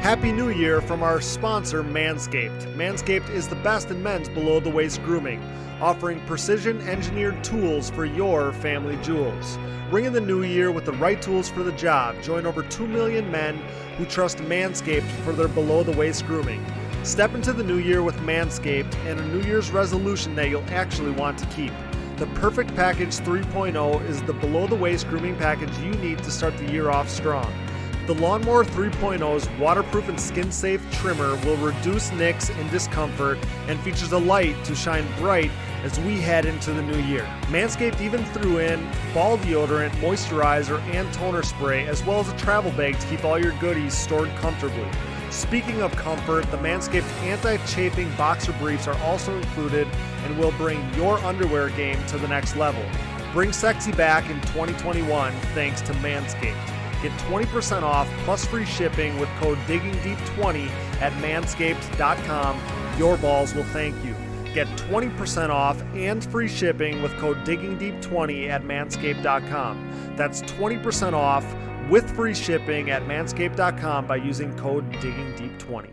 Happy New Year from our sponsor, Manscaped. Manscaped is the best in men's below-the-waist grooming, offering precision-engineered tools for your family jewels. Ring in the new year with the right tools for the job. Join over 2 million men who trust Manscaped for their below-the-waist grooming. Step into the new year with Manscaped and a New Year's resolution that you'll actually want to keep. The Perfect Package 3.0 is the below-the-waist grooming package you need to start the year off strong. The Lawnmower 3.0's waterproof and skin-safe trimmer will reduce nicks and discomfort and features a light to shine bright as we head into the new year. Manscaped even threw in ball deodorant, moisturizer, and toner spray, as well as a travel bag to keep all your goodies stored comfortably. Speaking of comfort, the Manscaped anti-chafing boxer briefs are also included and will bring your underwear game to the next level. Bring sexy back in 2021 thanks to Manscaped. Get 20% off plus free shipping with code DIGGINGDEEP20 at manscaped.com. Your balls will thank you. Get 20% off and free shipping with code DIGGINGDEEP20 at manscaped.com. That's 20% off with free shipping at manscaped.com by using code DIGGINGDEEP20.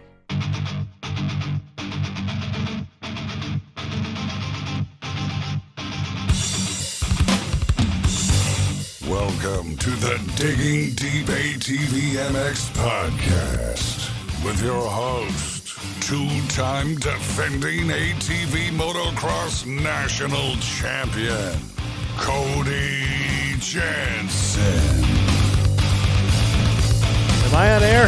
Welcome to the Digging Deep ATVMX Podcast with your host, two-time defending ATV motocross national champion, Cody Jansen. Am I on air?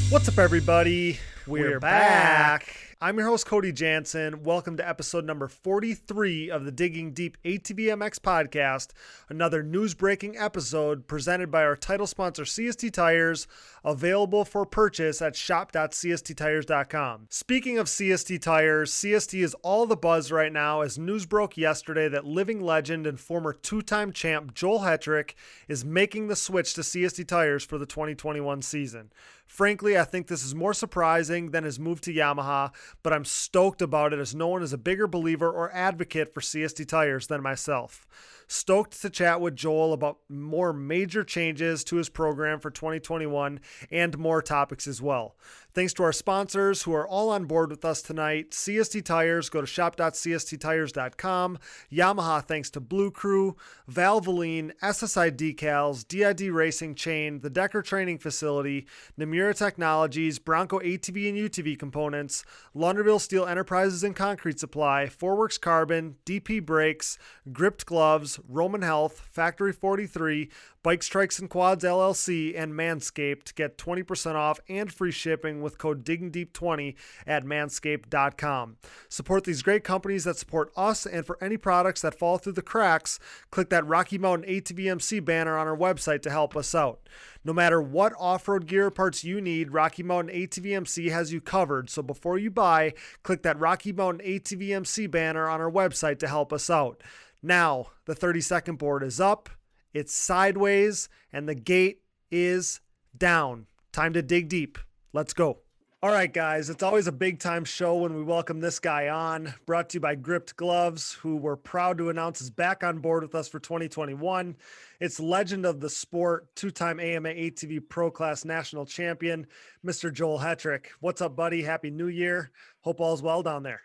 What's up, everybody? We're back. I'm your host, Cody Jansen. Welcome to episode number 43 of the Digging Deep ATVMX Podcast, another news-breaking episode presented by our title sponsor, CST Tires, available for purchase at shop.csttires.com. Speaking of CST Tires, CST is all the buzz right now as news broke yesterday that living legend and former two-time champ Joel Hetrick is making the switch to CST Tires for the 2021 season. Frankly, I think this is more surprising than his move to Yamaha, but I'm stoked about it as no one is a bigger believer or advocate for CST Tires than myself. Stoked to chat with Joel about more major changes to his program for 2021 and more topics as well. Thanks to our sponsors who are all on board with us tonight. CST Tires, go to shop.csttires.com. Yamaha, thanks to Blue Crew, Valvoline, SSI Decals, DID Racing Chain, the Decker Training Facility, Namura Technologies, Bronco ATV and UTV Components, Launderville Steel Enterprises and Concrete Supply, Fourworks Carbon, DP Brakes, Gripped Gloves, Roman Health, Factory 43, Bike Strikes and Quads LLC, and Manscaped. Get 20% off and free shipping with code DIGGINGDEEP20 at manscaped.com. Support these great companies that support us, and for any products that fall through the cracks, click that Rocky Mountain ATVMC banner on our website to help us out. No matter what off-road gear parts you need, Rocky Mountain ATVMC has you covered. So before you buy, click that Rocky Mountain ATVMC banner on our website to help us out. Now, the 30-second board is up, it's sideways, and the gate is down. Time to dig deep. Let's go. All right, guys, it's always a big-time show when we welcome this guy on. Brought to you by Gripped Gloves, who we're proud to announce is back on board with us for 2021. It's legend of the sport, two-time AMA ATV Pro Class national champion, Mr. Joel Hetrick. What's up, buddy? Happy New Year. Hope all's well down there.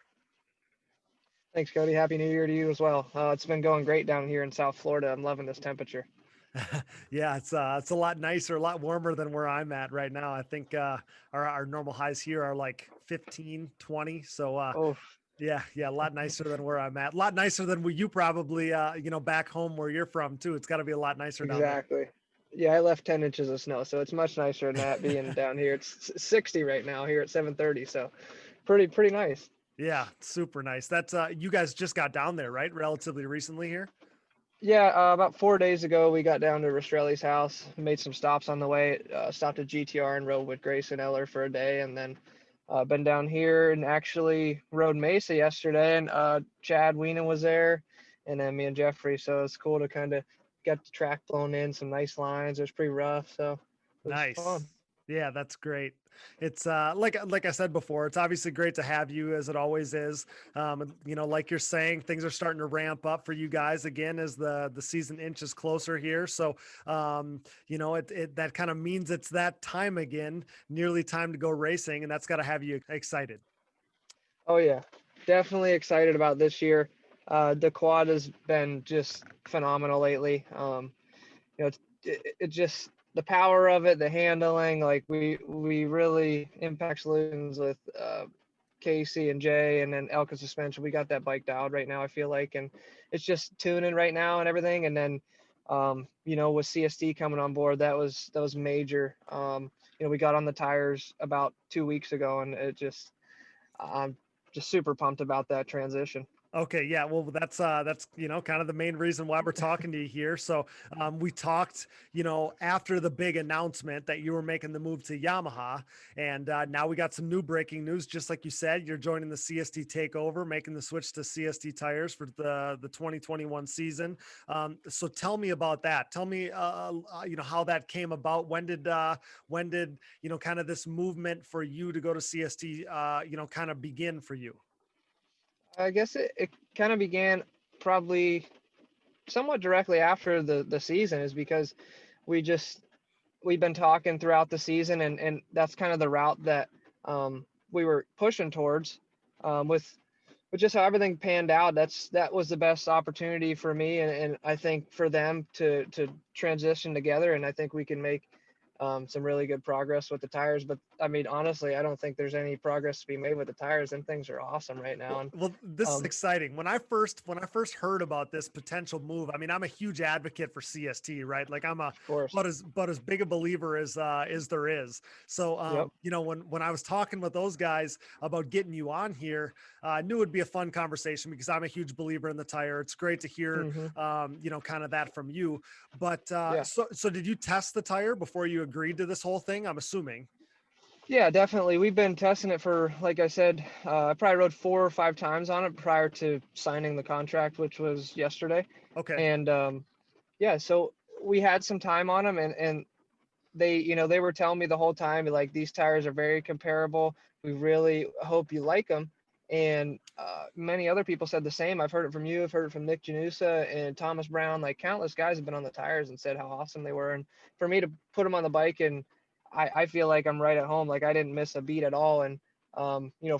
Thanks, Cody. Happy New Year to you as well. It's been going great down here in South Florida. I'm loving this temperature. Yeah, it's a lot nicer, a lot warmer than where I'm at right now. I think our normal highs here are like 15, 20. So yeah, a lot nicer than where I'm at. A lot nicer than you probably back home where you're from too. It's got to be a lot nicer down there. Exactly. Yeah, I left 10 inches of snow, so it's much nicer than that being down here. It's 60 right now here at 7:30, so pretty nice. Yeah, super nice. That's you guys just got down there, right? Relatively recently here. Yeah, about 4 days ago, we got down to Rastrelli's house, made some stops on the way, stopped at GTR and rode with Grayson Eller for a day, and then been down here and actually rode Mesa yesterday, and Chad Weenan was there, and then me and Jeffrey, so it's cool to kind of get the track blown in, some nice lines. It was pretty rough, so it was nice. fun. Yeah, that's great. It's like I said before, it's obviously great to have you as it always is. Like you're saying, things are starting to ramp up for you guys again as the season inches closer here. So it that kind of means it's that time again, nearly time to go racing, and that's got to have you excited. Oh yeah, definitely excited about this year. The quad has been just phenomenal lately. It just the power of it, the handling, like we really impact solutions with Casey and Jay, and then Elka suspension. We got that bike dialed right now, I feel like, and it's just tuning right now and everything. And then with CST coming on board, that was major. We got on the tires about 2 weeks ago, and I'm just super pumped about that transition. Okay, yeah, well, that's kind of the main reason why we're talking to you here. So we talked, after the big announcement that you were making the move to Yamaha, and now we got some new breaking news. Just like you said, you're joining the CST takeover, making the switch to CST tires for the 2021 season. So tell me about that. Tell me, how that came about. When did kind of this movement for you to go to CST, kind of begin for you? I guess it kind of began probably somewhat directly after the season, is because we just we've been talking throughout the season, and that's kind of the route that we were pushing towards, with just how everything panned out. That was the best opportunity for me, and I think for them to transition together, and I think we can make some really good progress with the tires. But I mean, honestly, I don't think there's any progress to be made with the tires, and things are awesome right now. And Well, this is um, exciting. When I first heard about this potential move, I mean, I'm a huge advocate for CST, right? Like I'm of course, about as big a believer as there is. So, yep. when I was talking with those guys about getting you on here, I knew it'd be a fun conversation because I'm a huge believer in the tire. It's great to hear, Hmm. kind of that from you. But Yeah. so did you test the tire before you agreed to this whole thing? I'm assuming. Yeah, definitely. We've been testing it for, like I said, I probably rode 4 or 5 times on it prior to signing the contract, which was yesterday. Okay. And yeah, so we had some time on them, and they were telling me the whole time, like, these tires are very comparable. We really hope you like them. And many other people said the same. I've heard it from you. I've heard it from Nick Janusa and Thomas Brown. Like, countless guys have been on the tires and said how awesome they were. And for me to put them on the bike, and I feel like I'm right at home. Like, I didn't miss a beat at all. And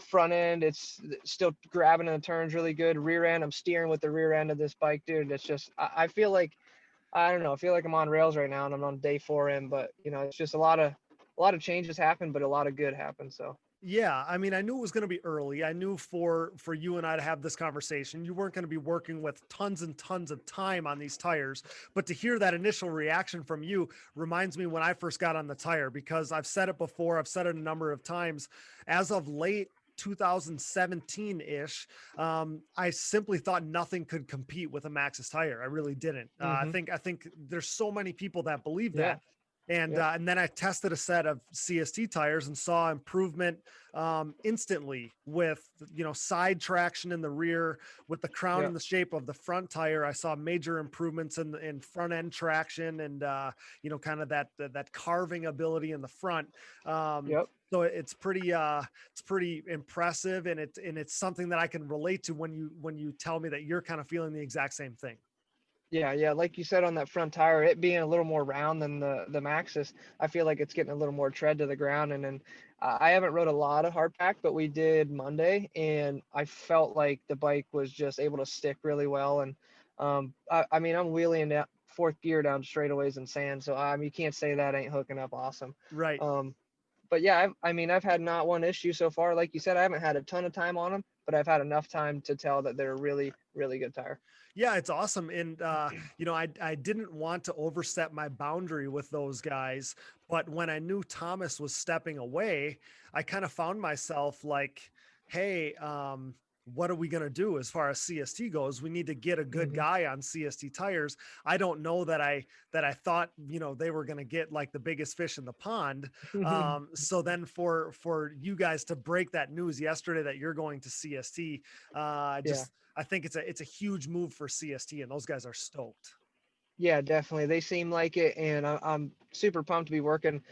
front end, it's still grabbing in the turns really good. Rear end, I'm steering with the rear end of this bike, dude. It's just I feel like, I don't know. I feel like I'm on rails right now, and I'm on day 4 in. But it's just a lot of changes happen, but a lot of good happen. So Yeah, I mean, I knew it was going to be early. I knew for you and I to have this conversation, you weren't going to be working with tons and tons of time on these tires. But to hear that initial reaction from you reminds me when I first got on the tire, because I've said it before, I've said it a number of times. As of late 2017-ish, I simply thought nothing could compete with a Maxxis tire. I really didn't. hmm I think there's so many people that believe yeah, that. And yep, and then I tested a set of CST tires and saw improvement instantly with side traction in the rear, with the crown yep, and the shape of the front tire. I saw major improvements in front end traction and kind of that carving ability in the front. yep. So it's pretty impressive, and it's something that I can relate to when you tell me that you're kind of feeling the exact same thing. Yeah. Like you said, on that front tire, it being a little more round than the Maxxis, I feel like it's getting a little more tread to the ground. And then I haven't rode a lot of hard pack, but we did Monday, and I felt like the bike was just able to stick really well. And I mean, I'm wheeling that fourth gear down straightaways in sand, so you can't say that ain't hooking up awesome. Right. Um, but yeah, I mean, I've had not one issue so far. Like you said, I haven't had a ton of time on them, but I've had enough time to tell that they're a really, really good tire. Yeah, it's awesome. And, I didn't want to overstep my boundary with those guys. But when I knew Thomas was stepping away, I kind of found myself like, hey, what are we going to do as far as CST goes? We need to get a good Hmm. guy on CST tires. I don't know that I thought, they were going to get like the biggest fish in the pond. So then for you guys to break that news yesterday that you're going to CST, Yeah. I think it's a huge move for CST, and those guys are stoked. Yeah, definitely. They seem like it, and I'm super pumped to be working.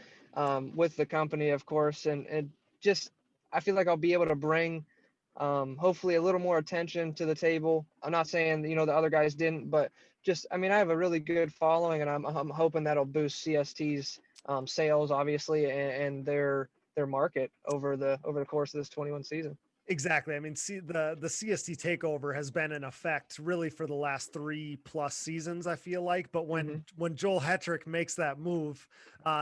with the company, of course, and just I feel like I'll be able to bring hopefully a little more attention to the table. I'm not saying the other guys didn't, but just I mean I have a really good following, and I'm hoping that'll boost CST's sales, obviously, and their market over the course of this 21 season. Exactly. I mean, see, the CST takeover has been in effect really for the last 3+ seasons, I feel like. But Hmm. when Joel Hetrick makes that move,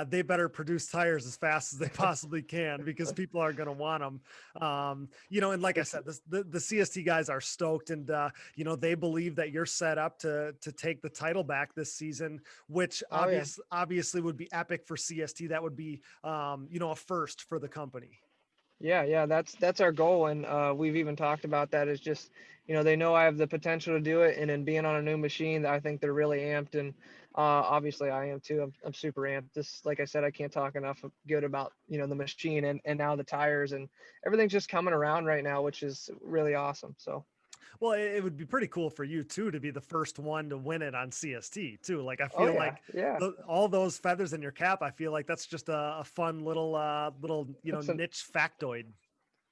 they better produce tires as fast as they possibly can because people are going to want them. And like I It's said, the CST guys are stoked, and they believe that you're set up to take the title back this season, which oh yeah. obviously would be epic for CST. That would be a first for the company. Yeah, that's our goal, and we've even talked about that. Is just, they know I have the potential to do it, and in being on a new machine, I think they're really amped, and obviously I am too. I'm super amped. This, like I said, I can't talk enough good about the machine and now the tires and everything's just coming around right now, which is really awesome. So. Well, it would be pretty cool for you too to be the first one to win it on CST too. Like I Oh feel yeah, like yeah. all those feathers in your cap, I feel like that's just a fun little That's an niche factoid.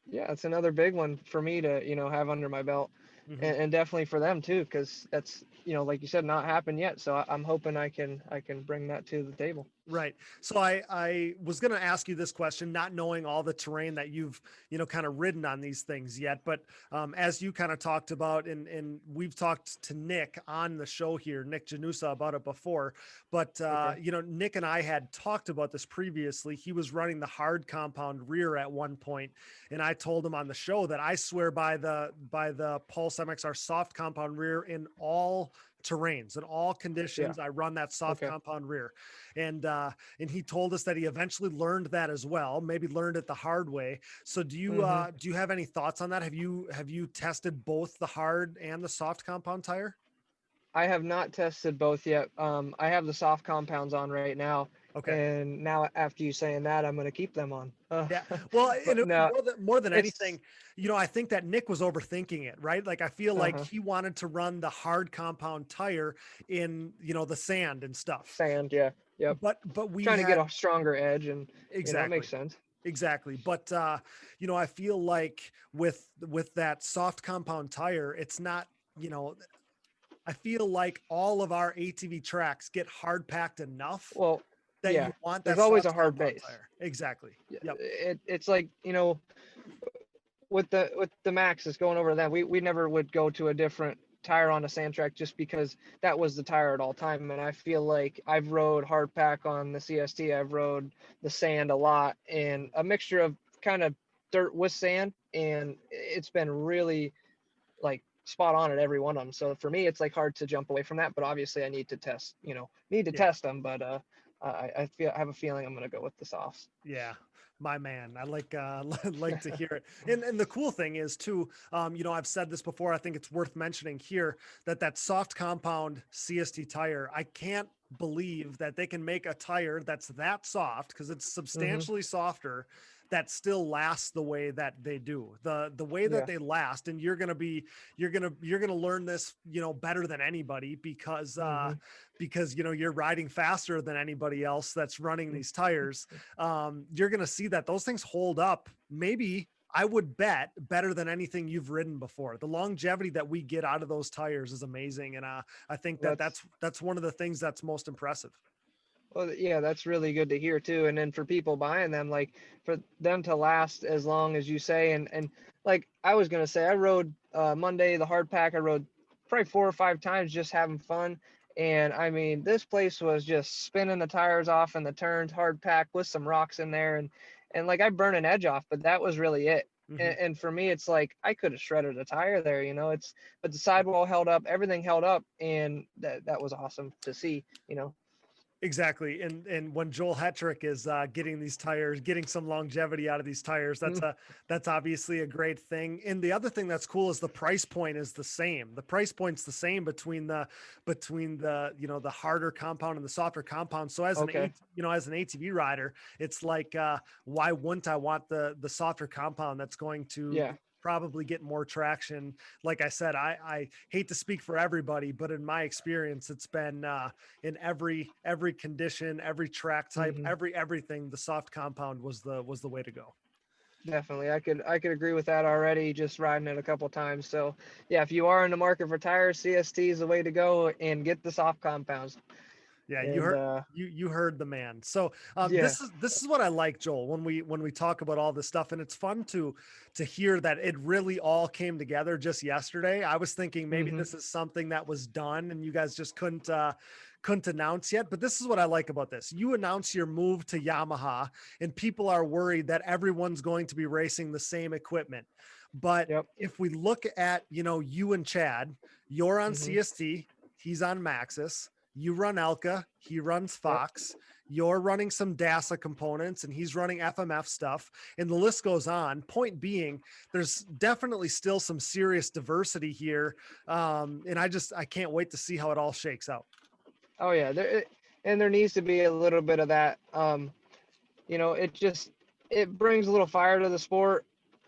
Yeah, it's another big one for me to, have under my belt, Mhm. and definitely for them too, because that's, like you said, not happened yet. So I'm hoping I can bring that to the table. Right. So I was going to ask you this question, not knowing all the terrain that you've, kind of ridden on these things yet. But as you kind of talked about, and we've talked to Nick on the show here, Nick Janusa, about it before. But, Okay. Nick and I had talked about this previously. He was running the hard compound rear at one point, and I told him on the show that I swear by the Pulse MXR soft compound rear in all terrains, in all Yeah. conditions. I run that soft Okay. compound rear. And he told us that he eventually learned that as well, maybe learned it the hard way. So Hmm. do you have any thoughts on that? Have you tested both the hard and the soft compound tire? I have not tested both yet. I have the soft compounds on right now, Okay. and now after you saying that, I'm gonna keep them on. Yeah. Well, and But no, more than it's anything, I think that Nick was overthinking it, right? Like I feel like uh-huh. he wanted to run the hard compound tire in, the sand and stuff. Sand. Yeah. Yep. But we Trying to get had a stronger edge, and it makes exactly. sense. Exactly. But I feel like with that soft compound tire, it's not, I feel like all of our ATV tracks get hard packed enough Well, that yeah. you want There's that always a soft hard compound base. tire. Exactly. Yeah, Yep. it's like with the Maxes going over that, we never would go to a different tire on a sand track just because that was the tire at all time. And I feel like I've rode hard pack on the CST, I've rode the sand a lot, and a mixture of kind of dirt with sand, and it's been really like spot on at every one of them. So for me, it's like hard to jump away from that. But obviously, I need to Yeah. test them. But I have a feeling I'm gonna go with the softs. Yeah. My man, I like like to hear it. And the cool thing is too, I've said this before. I think it's worth mentioning here that soft compound CST tire. I can't believe that they can make a tire that's that soft because it's Hmm. substantially softer that still lasts the way that they do. The way that Yeah. they last, and you're gonna learn this, better than anybody Hmm. because you're riding faster than anybody else that's running these tires. You're going to see that those things hold up. Maybe I would bet better than anything you've ridden before. The longevity that we get out of those tires is amazing. And I think that That's that's one of the things that's most impressive. Well, yeah, that's really good to hear too. And then for people buying them, like for them to last as long as you say, and like I was gonna say, I rode Monday the hard pack. I rode probably 4 or 5 times just having fun. And I mean, this place was just spinning the tires off in the turns, hard pack with some rocks in there, and like I burned an edge off, but that was really it. Hmm. And for me, it's like I could have shredded a tire there, It's but the sidewall held up, everything held up, and that was awesome to see. Exactly. And when Joel Hetrick is getting these tires, getting some longevity out of these tires, that's obviously a great thing. And the other thing that's cool is the price point is the same. The price point's the same between the the harder compound and the softer compound. So as Okay. as an ATV rider, it's like why wouldn't I want the softer compound that's going to Yeah. probably get more traction. Like I said, I hate to speak for everybody, but in my experience, it's been in every condition, every track type, Hmm. everything. The soft compound was the way to go. Definitely. I could agree with that already, just riding it a couple times. So yeah, if you are in the market for tires, CST is the way to go, and get the soft compounds. Yeah, you And heard you heard the man. So yeah. this is what I like, Joel, when we talk about all this stuff, and it's fun to hear that it really all came together just yesterday. I was thinking maybe Hmm. this is something that was done and you guys just couldn't announce yet. But this is what I like about this. You announce your move to Yamaha, and people are worried that everyone's going to be racing the same equipment. But Yep. if we look at, you and Chad, you're on Hmm. CST, he's on Maxxis. You run Elka, he runs Yep. Fox. You're running some DASA components, and he's running FMF stuff, and the list goes on. Point being, there's definitely still some serious diversity here, and I can't wait to see how it all shakes out. Oh yeah. And there needs to be a little bit of that. It brings a little fire to the sport,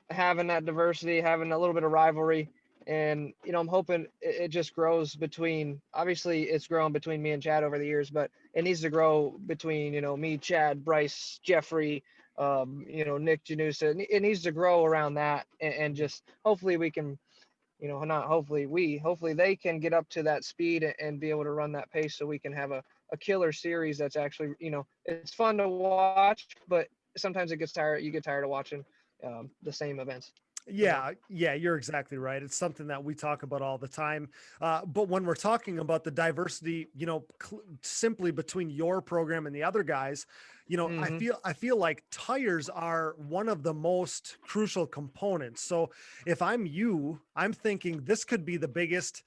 having that diversity, having a little bit of rivalry. And, I'm hoping it just grows between, obviously it's grown between me and Chad over the years, but it needs to grow between, me, Chad, Bryce, Jeffrey, Nick Janusa. It needs to grow around that, and just hopefully we can, not hopefully they can get up to that speed and be able to run that pace, so we can have a killer series that's actually, it's fun to watch, but sometimes you get tired of watching the same events. Yeah, you're exactly right. It's something that we talk about all the time. But when we're talking about the diversity, simply between your program and the other guys, Hmm. I feel like tires are one of the most crucial components. So if I'm you, I'm thinking this could be the biggest,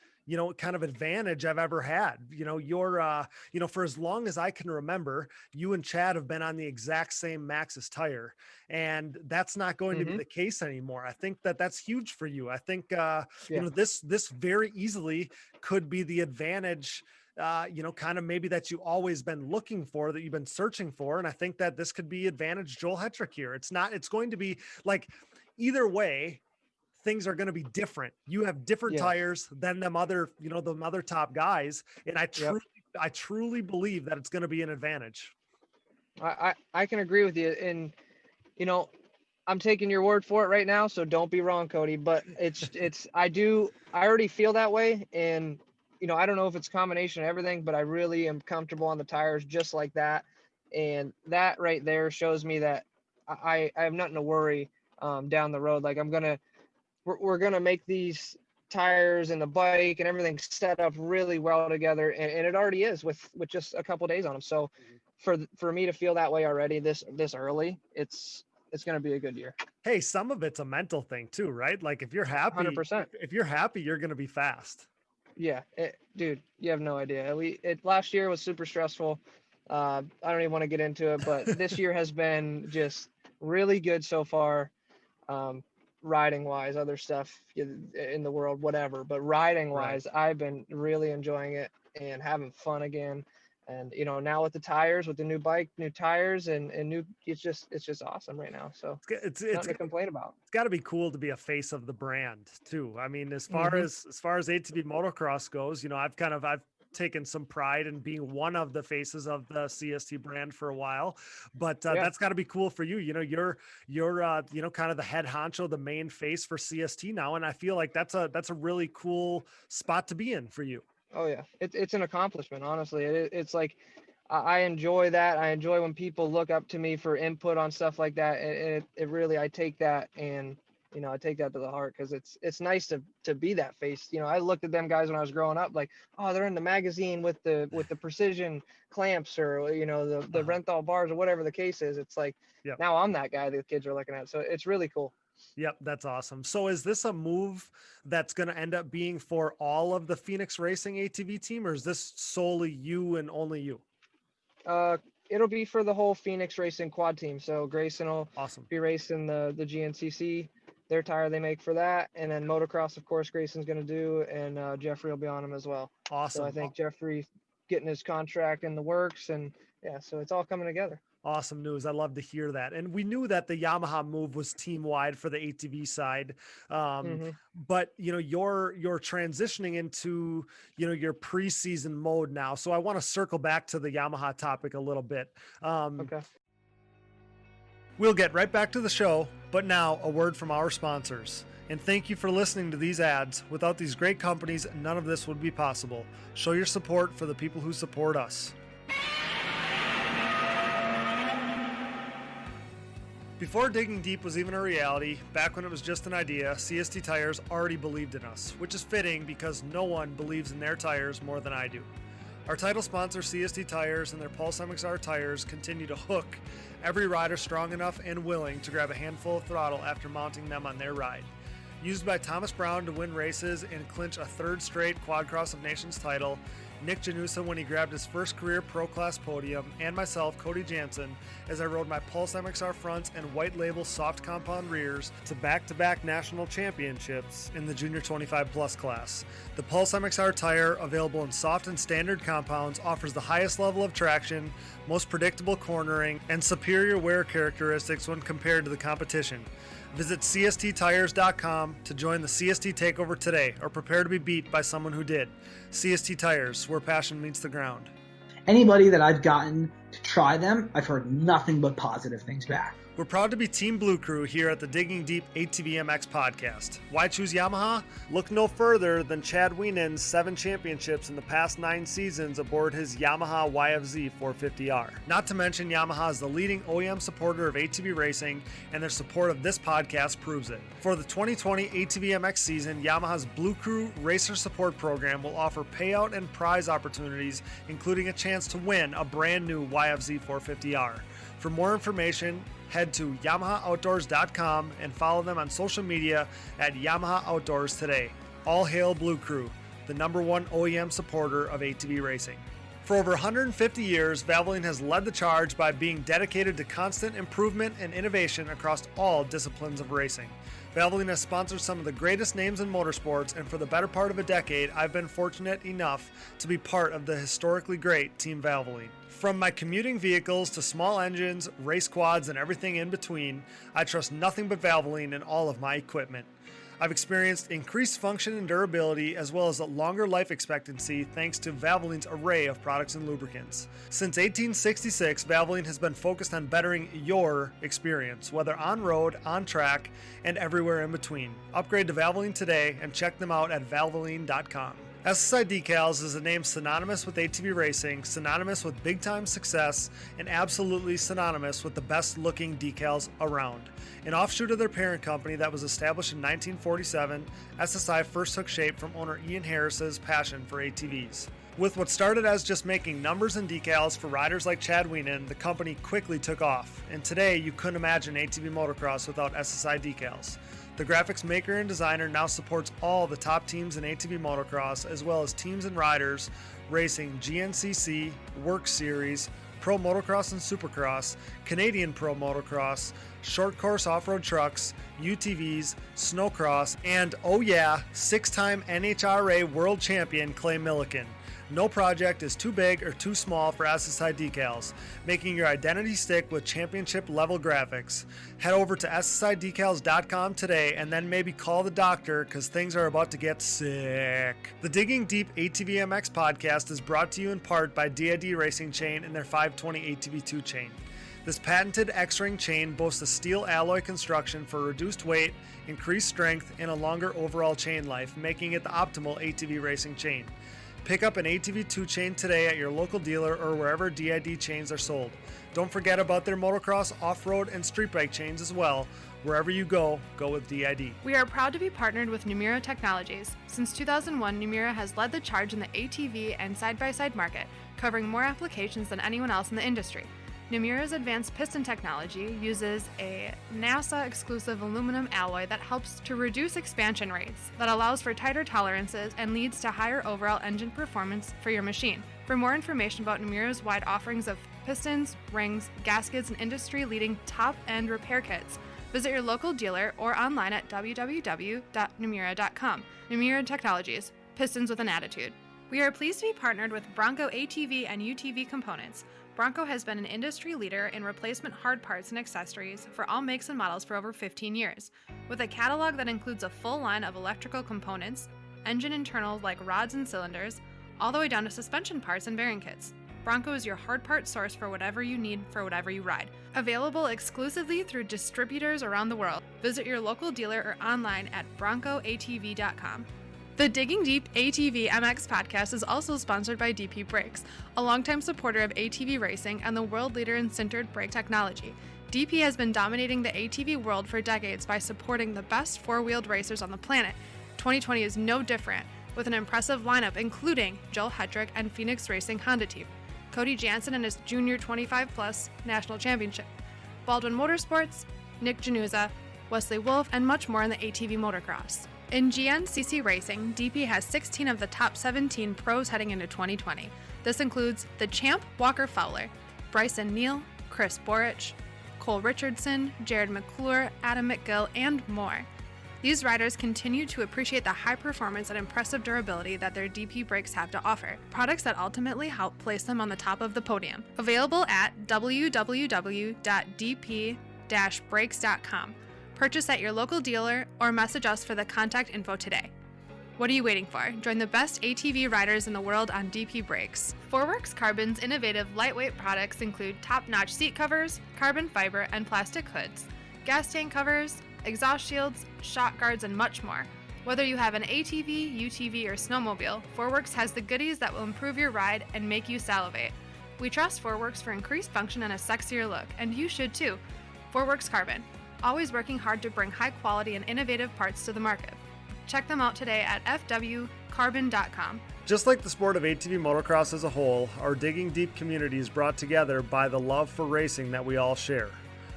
kind of advantage I've ever had. You're, for as long as I can remember, you and Chad have been on the exact same Maxxis tire, and that's not going to be Hmm. the case anymore. I think that that's huge for you. I think, Yeah. this very easily could be the advantage, kind of maybe that you always been looking for, that you've been searching for. And I think that this could be advantage Joel Hetrick here. It's going to be like, either way, things are going to be different. You have different Yes. tires than them other, the other top guys. And Yep. I truly believe that it's going to be an advantage. I can agree with you. And, you know, I'm taking your word for it right now, so don't be wrong, Cody. But I already feel that way. And, I don't know if it's a combination of everything, but I really am comfortable on the tires just like that. And that right there shows me that I have nothing to worry down the road. Like we're gonna make these tires and the bike and everything set up really well together, and it already is with just a couple days on them. So for me to feel that way already this early, it's gonna be a good year. Hey, some of it's a mental thing too, right? Like if you're happy, 100%. if you're happy, you're going to be fast. Yeah, dude, you have no idea. Last year was super stressful. I don't even want to get into it, but this year has been just really good so far. Um, riding wise, other stuff in the world, whatever. But riding Right. wise, I've been really enjoying it and having fun again. And now with the tires, with the new bike, new tires, and new, it's just awesome right now. So It's nothing to complain about. it's got to be cool to be a face of the brand too. I mean, Hmm. as far as ATV motocross goes, I've taken some pride in being one of the faces of the CST brand for a while, but Yeah. that's got to be cool for you. You're kind of the head honcho, the main face for CST now, and I feel like that's a really cool spot to be in for you. Oh yeah. It's an accomplishment, honestly. It's like I enjoy that. I enjoy when people look up to me for input on stuff like that. And it really, I take that, and I take that to the heart, because it's nice to be that face. I looked at them guys when I was growing up, like, oh, they're in the magazine with the precision clamps, or the Uh-huh. Renthal bars, or whatever the case is. It's like Yep. now I'm that guy that the kids are looking at. So it's really cool. Yep, that's awesome. So is this a move that's going to end up being for all of the Phoenix Racing ATV team, or is this solely you and only you? Uh, it'll be for the whole Phoenix Racing quad team. So Grayson will Awesome. be racing the GNCC, their tire they make for that, and then motocross, of course, Grayson's going to do, and Jeffrey will be on him as well. So I Awesome. think Jeffrey getting his contract in the works, and yeah, so it's all coming together. Awesome news. I love to hear that. And we knew that the Yamaha move was team wide for the ATV side. But you're transitioning into, your preseason mode now. So I want to circle back to the Yamaha topic a little bit. Okay. We'll get right back to the show, but now a word from our sponsors. And thank you for listening to these ads. Without these great companies, none of this would be possible. Show your support for the people who support us. Before Digging Deep was even a reality, back when it was just an idea, CST Tires already believed in us, which is fitting because no one believes in their tires more than I do. Our title sponsor, CST Tires, and their Pulse MXR tires continue to hook every rider strong enough and willing to grab a handful of throttle after mounting them on their ride. Used by Thomas Brown to win races and clinch a third straight Quad Cross of Nations title, Nick Janusa when he grabbed his first career Pro Class podium, and myself, Cody Jansen, as I rode my Pulse MXR fronts and white label soft compound rears to back-to-back national championships in the Junior 25 Plus class. The Pulse MXR tire, available in soft and standard compounds, offers the highest level of traction, most predictable cornering, and superior wear characteristics when compared to the competition. Visit CSTTires.com to join the CST takeover today, or prepare to be beat by someone who did. CST Tires, where passion meets the ground. Anybody that I've gotten to try them, I've heard nothing but positive things back. We're proud to be Team Blue Crew here at the Digging Deep ATVMX Podcast. Why choose Yamaha? Look no further than Chad Wienen's 7 championships in the past 9 seasons aboard his Yamaha YFZ 450R. Not to mention, Yamaha is the leading OEM supporter of ATV racing, and their support of this podcast proves it. For the 2020 ATVMX season, Yamaha's Blue Crew Racer Support Program will offer payout and prize opportunities, including a chance to win a brand new YFZ 450R. For more information, head to YamahaOutdoors.com and follow them on social media at Yamaha Outdoors today. All hail Blue Crew, the #1 OEM supporter of ATV racing. For over 150 years, Valvoline has led the charge by being dedicated to constant improvement and innovation across all disciplines of racing. Valvoline has sponsored some of the greatest names in motorsports, and for the better part of a decade, I've been fortunate enough to be part of the historically great Team Valvoline. From my commuting vehicles to small engines, race quads, and everything in between, I trust nothing but Valvoline in all of my equipment. I've experienced increased function and durability, as well as a longer life expectancy thanks to Valvoline's array of products and lubricants. Since 1866, Valvoline has been focused on bettering your experience, whether on road, on track, and everywhere in between. Upgrade to Valvoline today and check them out at valvoline.com. SSI Decals is a name synonymous with ATV racing, synonymous with big-time success, and absolutely synonymous with the best-looking decals around. An offshoot of their parent company that was established in 1947, SSI first took shape from owner Ian Harris's passion for ATVs. With what started as just making numbers and decals for riders like Chad Wienen, the company quickly took off, and today you couldn't imagine ATV motocross without SSI decals. The graphics maker and designer now supports all the top teams in ATV motocross, as well as teams and riders racing GNCC, Work Series, Pro Motocross and Supercross, Canadian Pro Motocross, short course off-road trucks, UTVs, snowcross, and oh yeah, 6-time NHRA World Champion Clay Milliken. No project is too big or too small for SSI decals, making your identity stick with championship level graphics. Head over to SSIDecals.com today and then maybe call the doctor because things are about to get sick. The Digging Deep ATVMX podcast is brought to you in part by DID Racing Chain and their 520 ATV2 chain. This patented X-ring chain boasts a steel alloy construction for reduced weight, increased strength, and a longer overall chain life, making it the optimal ATV racing chain. Pick up an ATV2 chain today at your local dealer or wherever DID chains are sold. Don't forget about their motocross, off-road, and street bike chains as well. Wherever you go, go with DID. We are proud to be partnered with Numira Technologies. Since 2001, Numira has led the charge in the ATV and side-by-side market, covering more applications than anyone else in the industry. Numira's advanced piston technology uses a NASA-exclusive aluminum alloy that helps to reduce expansion rates, that allows for tighter tolerances and leads to higher overall engine performance for your machine. For more information about Numira's wide offerings of pistons, rings, gaskets, and industry-leading top-end repair kits, visit your local dealer or online at www.numira.com. Numira Technologies, pistons with an attitude. We are pleased to be partnered with Bronco ATV and UTV Components. Bronco has been an industry leader in replacement hard parts and accessories for all makes and models for over 15 years, with a catalog that includes a full line of electrical components, engine internals like rods and cylinders, all the way down to suspension parts and bearing kits. Bronco is your hard part source for whatever you need for whatever you ride. Available exclusively through distributors around the world. Visit your local dealer or online at broncoatv.com. The Digging Deep ATVMX Podcast is also sponsored by DP Brakes, a longtime supporter of ATV racing and the world leader in sintered brake technology. DP has been dominating the ATV world for decades by supporting the best four-wheeled racers on the planet. 2020 is no different, with an impressive lineup including Joel Hetrick and Phoenix Racing Honda Team, Cody Jansen and his Junior 25+ National Championship, Baldwin Motorsports, Nick Januza, Wesley Wolf, and much more in the ATV motocross. In GNCC Racing, DP has 16 of the top 17 pros heading into 2020. This includes the champ Walker Fowler, Bryson Neal, Chris Borich, Cole Richardson, Jared McClure, Adam McGill, and more. These riders continue to appreciate the high performance and impressive durability that their DP brakes have to offer, products that ultimately help place them on the top of the podium. Available at www.dp-brakes.com. Purchase at your local dealer or message us for the contact info today. What are you waiting for? Join the best ATV riders in the world on DP Brakes. Forworks Carbon's innovative lightweight products include top-notch seat covers, carbon fiber, and plastic hoods, gas tank covers, exhaust shields, shock guards, and much more. Whether you have an ATV, UTV, or snowmobile, Forworks has the goodies that will improve your ride and make you salivate. We trust Forworks for increased function and a sexier look, and you should too. Forworks Carbon, always working hard to bring high quality and innovative parts to the market. Check them out today at fwcarbon.com. Just like the sport of ATV motocross as a whole, our Digging Deep community is brought together by the love for racing that we all share.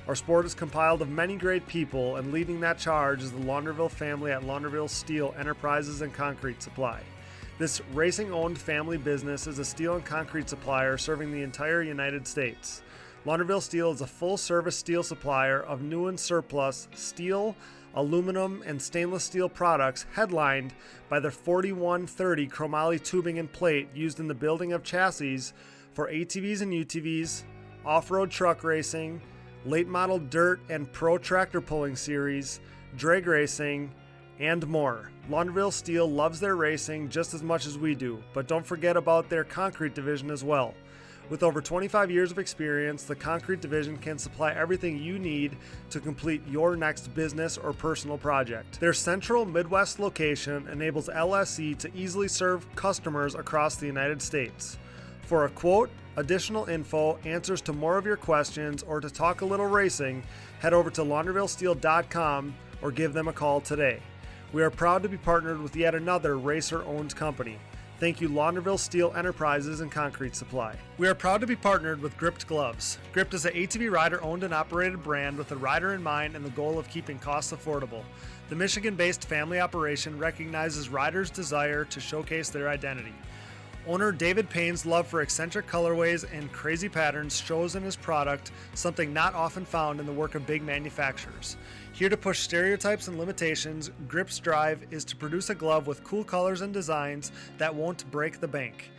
Our sport is compiled of many great people, and leading that charge is the Launderville family at Launderville Steel Enterprises and Concrete Supply. This racing-owned family business is a steel and concrete supplier serving the entire United States. Launderville Steel is a full-service steel supplier of new and surplus steel, aluminum, and stainless steel products headlined by the 4130 chromoly tubing and plate used in the building of chassis for ATVs and UTVs, off-road truck racing, late model dirt and pro tractor pulling series, drag racing, and more. Launderville Steel loves their racing just as much as we do, but don't forget about their concrete division as well. With over 25 years of experience, the Concrete Division can supply everything you need to complete your next business or personal project. Their central Midwest location enables LSE to easily serve customers across the United States. For a quote, additional info, answers to more of your questions, or to talk a little racing, head over to laundervillesteel.com or give them a call today. We are proud to be partnered with yet another racer-owned company. Thank you, Launderville Steel Enterprises and Concrete Supply. We are proud to be partnered with Gripped Gloves. Gripped is an ATV rider-owned and operated brand with the rider in mind and the goal of keeping costs affordable. The Michigan-based family operation recognizes riders' desire to showcase their identity. Owner David Payne's love for eccentric colorways and crazy patterns shows in his product, something not often found in the work of big manufacturers. Here to push stereotypes and limitations, Grip's drive is to produce a glove with cool colors and designs that won't break the bank.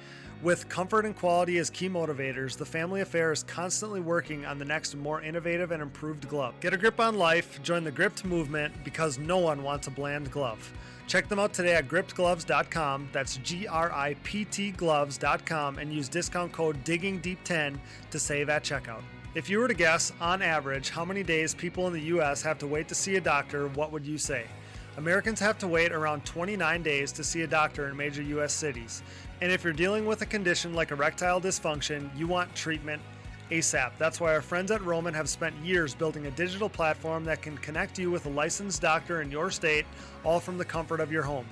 With comfort and quality as key motivators, the family affair is constantly working on the next more innovative and improved glove. Get a grip on life, join the Gripped movement, because no one wants a bland glove. Check them out today at grippedgloves.com, that's GRIPT gloves.com, and use discount code DIGGINGDEEP10 to save at checkout. If you were to guess, on average, how many days people in the U.S. have to wait to see a doctor, what would you say? Americans have to wait around 29 days to see a doctor in major U.S. cities. And if you're dealing with a condition like erectile dysfunction, you want treatment ASAP. That's why our friends at Roman have spent years building a digital platform that can connect you with a licensed doctor in your state, all from the comfort of your home.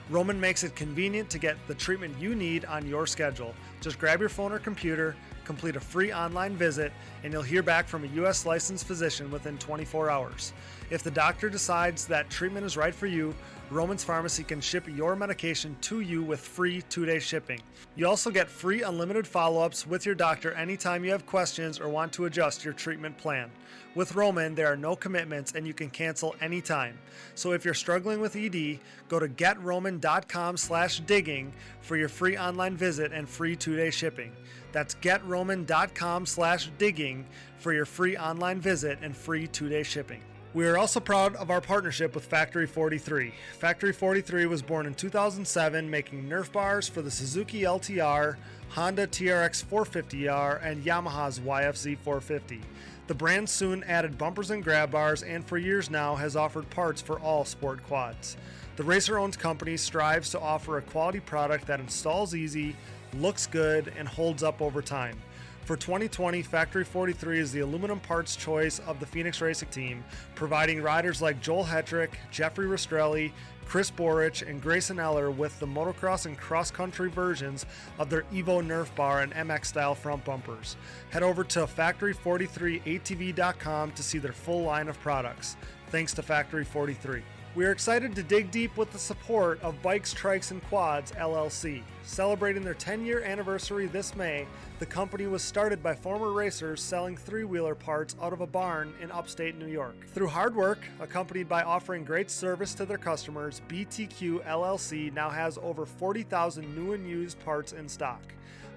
Roman makes it convenient to get the treatment you need on your schedule. Just grab your phone or computer, complete a free online visit, and you'll hear back from a U.S. licensed physician within 24 hours. If the doctor decides that treatment is right for you, Roman's Pharmacy can ship your medication to you with free 2-day shipping. You also get free unlimited follow-ups with your doctor anytime you have questions or want to adjust your treatment plan. With Roman, there are no commitments and you can cancel anytime. So if you're struggling with ED, go to getroman.com/digging for your free online visit and free 2-day shipping. That's getroman.com/digging for your free online visit and free 2-day shipping. We are also proud of our partnership with Factory 43. Factory 43 was born in 2007, making Nerf bars for the Suzuki LTR, Honda TRX 450R, and Yamaha's YFZ 450. The brand soon added bumpers and grab bars, and for years now has offered parts for all sport quads. The racer-owned company strives to offer a quality product that installs easy, looks good, and holds up over time. For 2020, Factory 43 is the aluminum parts choice of the Phoenix Racing Team, providing riders like Joel Hetrick, Jeffrey Rastrelli, Chris Borich, and Grayson Eller with the motocross and cross-country versions of their Evo Nerf bar and MX-style front bumpers. Head over to factory43atv.com to see their full line of products. Thanks to Factory 43. We are excited to dig deep with the support of Bikes, Trikes, and Quads, LLC. Celebrating their 10-year anniversary this May, the company was started by former racers selling three-wheeler parts out of a barn in upstate New York. Through hard work, accompanied by offering great service to their customers, BTQ LLC now has over 40,000 new and used parts in stock.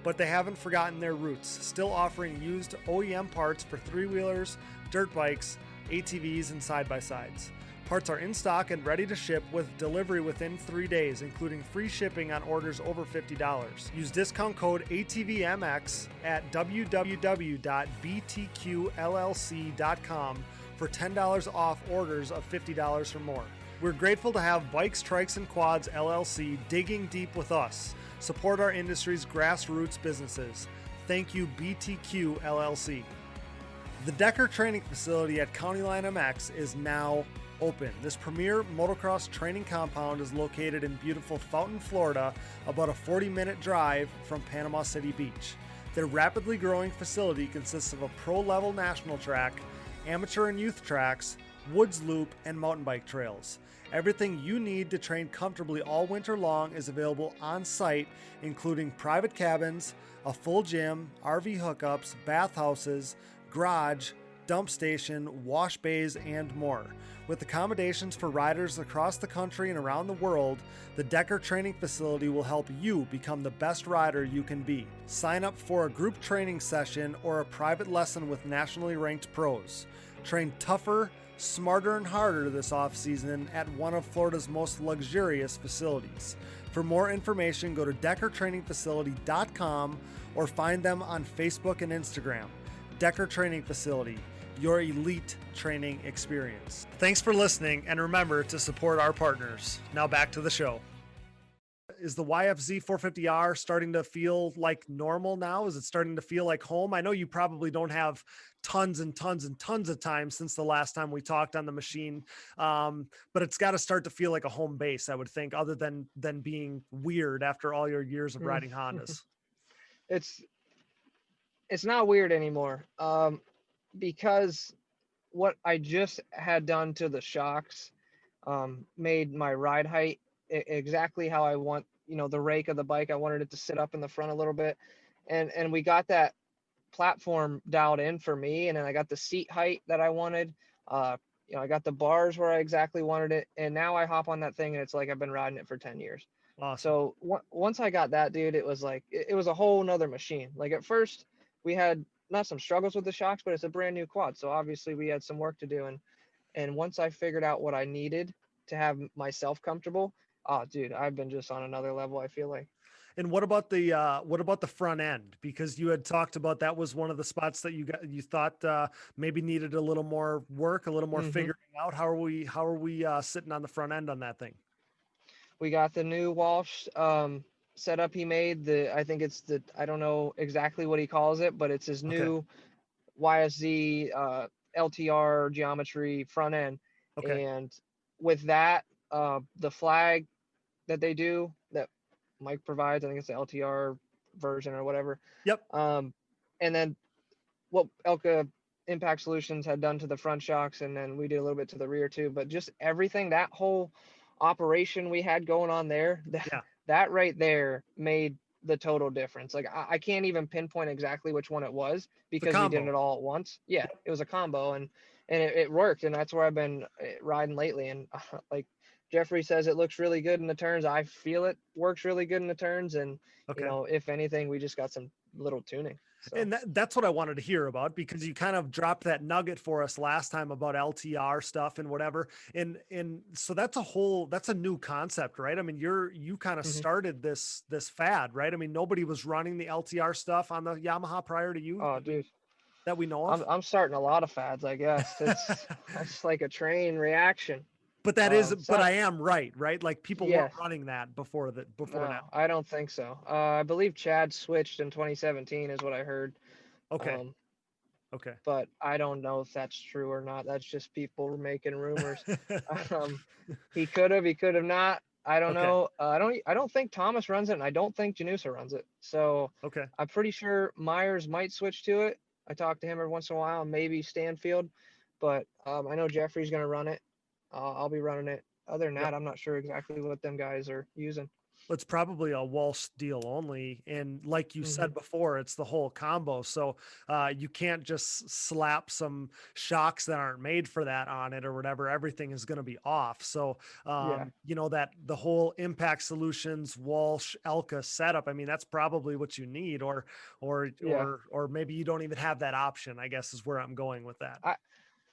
But they haven't forgotten their roots, still offering used OEM parts for three-wheelers, dirt bikes, ATVs, and side-by-sides. Parts are in stock and ready to ship with delivery within 3 days, including free shipping on orders over $50. Use discount code ATVMX at www.btqllc.com for $10 off orders of $50 or more. We're grateful to have Bikes, Trikes, and Quads LLC digging deep with us. Support our industry's grassroots businesses. Thank you, BTQ LLC. The Decker Training Facility at County Line MX is now open. This premier motocross training compound is located in beautiful Fountain, Florida, about a 40-minute drive from Panama City Beach. Their rapidly growing facility consists of a pro-level national track, amateur and youth tracks, woods loop, and mountain bike trails. Everything you need to train comfortably all winter long is available on site, including private cabins, a full gym, RV hookups, bathhouses, garage, dump station, wash bays, and more. With accommodations for riders across the country and around the world, the Decker Training Facility will help you become the best rider you can be. Sign up for a group training session or a private lesson with nationally ranked pros. Train tougher, smarter, and harder this off-season at one of Florida's most luxurious facilities. For more information, go to deckertrainingfacility.com or find them on Facebook and Instagram. Decker Training Facility, your elite training experience. Thanks for listening, and remember to support our partners. Now back to the show. Is the YFZ 450R starting to feel like normal now? Is it starting to feel like home? I know you probably don't have tons and tons and tons of time since the last time we talked on the machine, but it's got to start to feel like a home base, I would think, other than being weird after all your years of riding Hondas. It's not weird anymore, because what I just had done to the shocks made my ride height exactly how I want, the rake of the bike. I wanted it to sit up in the front a little bit, and we got that platform dialed in for me, and then I got the seat height that I wanted. I got the bars where I exactly wanted it, and now I hop on that thing and it's like I've been riding it for 10 years. Awesome. So once I got that, dude, it was like it was a whole nother machine. Like at first we had not some struggles with the shocks, but it's a brand new quad, so obviously we had some work to do, and once I figured out what I needed to have myself comfortable, dude, I've been just on another level, I feel like. And what about the front end? Because you had talked about that was one of the spots that you thought maybe needed a little more work, a little more figuring out. How are we sitting on the front end on that thing? We got the new Walsh setup he made. I think it's I don't know exactly what he calls it, but it's his new YSZ LTR geometry front end. Okay. And with that, the flag that they do that Mike provides, I think it's the LTR version or whatever. Yep. And then what Elka Impact Solutions had done to the front shocks, and then we did a little bit to the rear too, but just everything, that whole operation we had going on there, Yeah. that right there made the total difference. Like I can't even pinpoint exactly which one it was The because we did combo. it all at once. Yeah, it was a combo, and it worked, and that's where I've been riding lately. And like Jeffrey says, it looks really good in the turns. I feel it works really good in the turns, and Okay. if anything, we just got some little tuning. So. And that's what I wanted to hear about, because you kind of dropped that nugget for us last time about LTR stuff and whatever. And so that's a new concept, right? I mean, you kind of Mhm. started this fad, right? I mean, nobody was running the LTR stuff on the Yamaha prior to you Oh, dude. that we know of. I'm starting a lot of fads, I guess. It's like a train reaction. But but So I am right? Like people weren't yeah, running that before no, now. I don't think so. I believe Chad switched in 2017 is what I heard. Okay. Um, Okay. but I don't know if that's true or not. That's just people making rumors. Um, he could have not. I don't Okay. know. I don't think Thomas runs it, and I don't think Janusa runs it. So Okay. I'm pretty sure Myers might switch to it. I talk to him every once in a while, maybe Stanfield, but I know Jeffrey's gonna run it. I'll be running it. Other than Yep. that, I'm not sure exactly what them guys are using. It's probably a Walsh deal only. And like you said before, it's the whole combo. So you can't just slap some shocks that aren't made for that on it or whatever. Everything is going to be off. So, Yeah. that the whole Impact Solutions, Walsh, Elka setup, I mean, that's probably what you need, or Yeah. maybe you don't even have that option, I guess is where I'm going with that.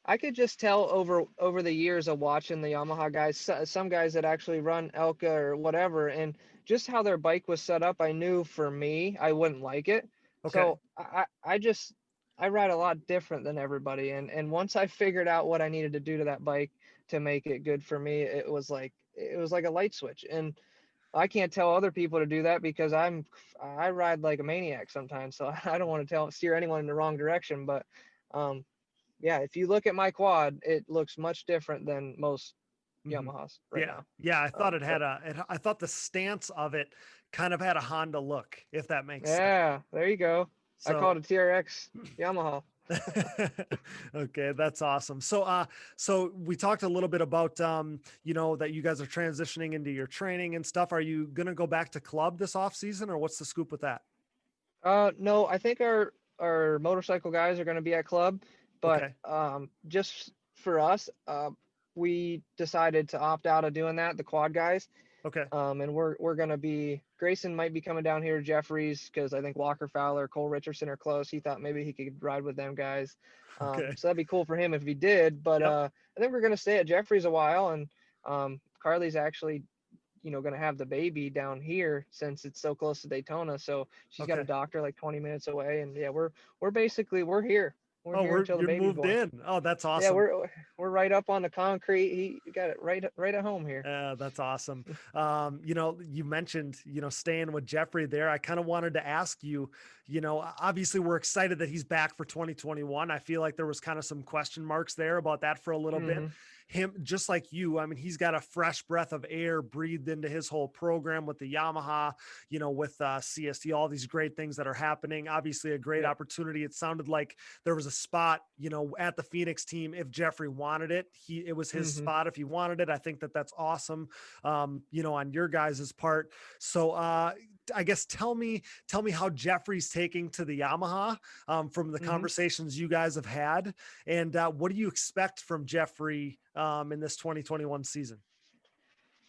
I could just tell over the years of watching the Yamaha guys, some guys that actually run Elka or whatever, and just how their bike was set up, I knew for me I wouldn't like it. Okay. So I ride a lot different than everybody, and once I figured out what I needed to do to that bike to make it good for me, it was like a light switch. And I can't tell other people to do that because I ride like a maniac sometimes, so I don't want to steer anyone in the wrong direction, but yeah, if you look at my quad, it looks much different than most Yamahas right Yeah. now. Yeah. I thought But I thought the stance of it kind of had a Honda look, if that makes sense. yeah, there you go. I call So, it a TRX Yamaha. okay, that's awesome. So we talked a little bit about, that you guys are transitioning into your training and stuff. Are you going to go back to club this off season, or what's the scoop with that? No, I think our motorcycle guys are going to be at club, but Okay. just for us, we decided to opt out of doing that, the quad guys. Okay. And we're gonna be Grayson might be coming down here to Jeffries because I think Walker Fowler, Cole Richardson are close. He thought maybe he could ride with them guys. Okay. So that'd be cool for him if he did. But Yep. I think we're gonna stay at Jeffries a while, and Carly's actually gonna have the baby down here since it's so close to Daytona. So she's got a Okay. doctor like 20 minutes away, and yeah, we're here. We're Oh, here until the you're baby's moved born. in. Oh, that's Yeah, awesome. we're right up on the concrete. He got it right at home here. That's awesome. You mentioned, staying with Jeffrey there. I kind of wanted to ask you, obviously we're excited that he's back for 2021. I feel like there was kind of some question marks there about that for a little bit. Him, just like you, I mean, he's got a fresh breath of air breathed into his whole program with the Yamaha, with CST, all these great things that are happening. Obviously a great opportunity. It sounded like there was a spot, at the Phoenix team. If Jeffrey wanted it, it was his spot. If he wanted it, I think that's awesome. On your guys' part. So, I guess tell me how Jeffrey's taking to the Yamaha from the conversations you guys have had, and what do you expect from Jeffrey in this 2021 season?